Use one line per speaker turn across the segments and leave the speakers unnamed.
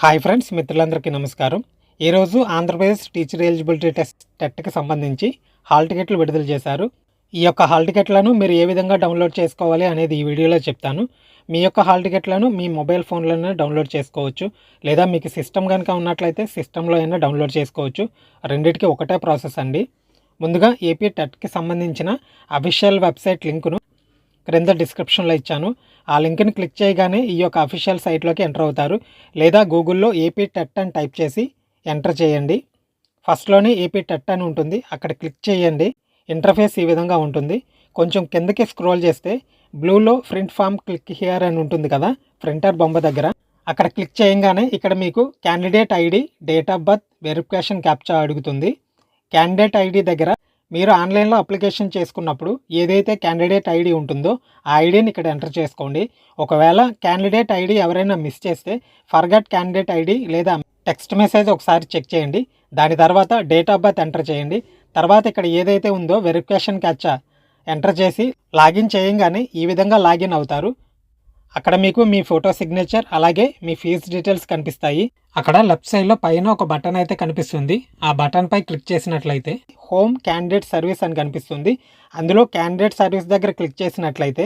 Hi friends, మిత్రులందరికీ నమస్కారం. ఈరోజు ఆంధ్రప్రదేశ్ టీచర్ ఎలిజిబిలిటీ టెట్కి సంబంధించి హాల్ టికెట్లు విడుదల చేశారు. ఈ యొక్క హాల్ టికెట్లను మీరు ఏ విధంగా డౌన్లోడ్ చేసుకోవాలి అనేది ఈ వీడియోలో చెప్తాను. మీ యొక్క హాల్ టికెట్లను మీ మొబైల్ ఫోన్లోనే డౌన్లోడ్ చేసుకోవచ్చు, లేదా మీకు సిస్టమ్ కనుక ఉన్నట్లయితే సిస్టంలో అయినా డౌన్లోడ్ చేసుకోవచ్చు. రెండింటికి ఒకటే ప్రాసెస్ అండి. ముందుగా ఏపీ టెట్కి సంబంధించిన అఫీషియల్ వెబ్సైట్ లింకును క్రింద డిస్క్రిప్షన్లో ఇచ్చాను. ఆ లింక్ని క్లిక్ చేయగానే ఈ యొక్క అఫీషియల్ సైట్లోకి ఎంటర్ అవుతారు, లేదా గూగుల్లో ఏపీ టెట్ అని టైప్ చేసి ఎంటర్ చేయండి. ఫస్ట్లోనే ఏపీ టెట్ అని ఉంటుంది, అక్కడ క్లిక్ చేయండి. ఇంటర్ఫేస్ ఈ విధంగా ఉంటుంది. కొంచెం కిందకి స్క్రోల్ చేస్తే బ్లూలో ప్రింట్ ఫామ్ క్లిక్ హియర్ అని ఉంటుంది కదా, ప్రింటర్ బొమ్మ దగ్గర. అక్కడ క్లిక్ చేయగానే ఇక్కడ మీకు candidate ID, date of birth, verification captcha అడుగుతుంది. క్యాండిడేట్ ఐడి దగ్గర మీరు ఆన్లైన్లో అప్లికేషన్ చేసుకున్నప్పుడు ఏదైతే క్యాండిడేట్ ఐడి ఉంటుందో ఆ ఐడిని ఇక్కడ ఎంటర్ చేసుకోండి. ఒకవేళ క్యాండిడేట్ ఐడి ఎవరైనా మిస్ చేస్తే ఫర్గట్ క్యాండిడేట్ ఐడి లేదా టెక్స్ట్ మెసేజ్ ఒకసారి చెక్ చేయండి. దాని తర్వాత డేట్ ఆఫ్ బర్త్ ఎంటర్ చేయండి. తర్వాత ఇక్కడ ఏదైతే ఉందో వెరిఫికేషన్ క్యాప్చా ఎంటర్ చేసి లాగిన్ చేయగానే ఈ విధంగా లాగిన్ అవుతారు. అక్కడ మీకు మీ ఫోటో సిగ్నేచర్ అలాగే మీ ఫీజు డీటెయిల్స్ కనిపిస్తాయి. అక్కడ లెఫ్ట్ సైడ్లో పైన ఒక బటన్ అయితే కనిపిస్తుంది. ఆ బటన్పై క్లిక్ చేసినట్లయితే హోమ్ క్యాండిడేట్ సర్వీస్ అని కనిపిస్తుంది. అందులో క్యాండిడేట్ సర్వీస్ దగ్గర క్లిక్ చేసినట్లయితే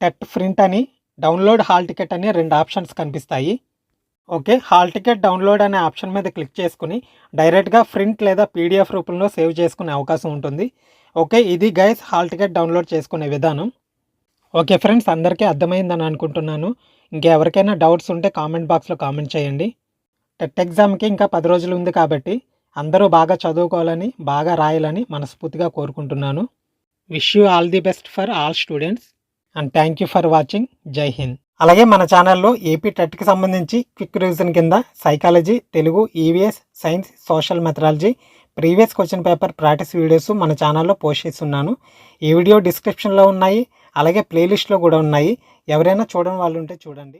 టెట్ ప్రింట్ అని, డౌన్లోడ్ హాల్ టికెట్ అని 2 ఆప్షన్స్ కనిపిస్తాయి. ఓకే, హాల్ టికెట్ డౌన్లోడ్ అనే ఆప్షన్ మీద క్లిక్ చేసుకుని డైరెక్ట్గా ప్రింట్ లేదా పీడిఎఫ్ రూపంలో సేవ్ చేసుకునే అవకాశం ఉంటుంది. ఓకే, ఇది గైస్ హాల్ టికెట్ డౌన్లోడ్ చేసుకునే విధానం. ఓకే ఫ్రెండ్స్, అందరికీ అర్థమైందని అనుకుంటున్నాను. ఇంకెవరికైనా డౌట్స్ ఉంటే కామెంట్ బాక్స్లో కామెంట్ చేయండి. టెట్ ఎగ్జామ్కి ఇంకా 10 రోజులు ఉంది కాబట్టి అందరూ బాగా చదువుకోవాలని, బాగా రాయాలని మనస్ఫూర్తిగా కోరుకుంటున్నాను. Wish you all the best for all students and thank you for watching. జై హింద్. అలాగే మన ఛానల్లో ఏపీ టెట్కి సంబంధించి క్విక్ రివిజన్ కింద psychology, Telugu, EVS, science, social methodology, previous question paper practice videos మన ఛానల్లో పోస్ట్ చేస్తున్నాను. ఈ వీడియో డిస్క్రిప్షన్లో ఉన్నాయి, అలాగే ప్లేలిస్ట్లో కూడా ఉన్నాయి. ఎవరైనా చూడని వాళ్ళు ఉంటే చూడండి.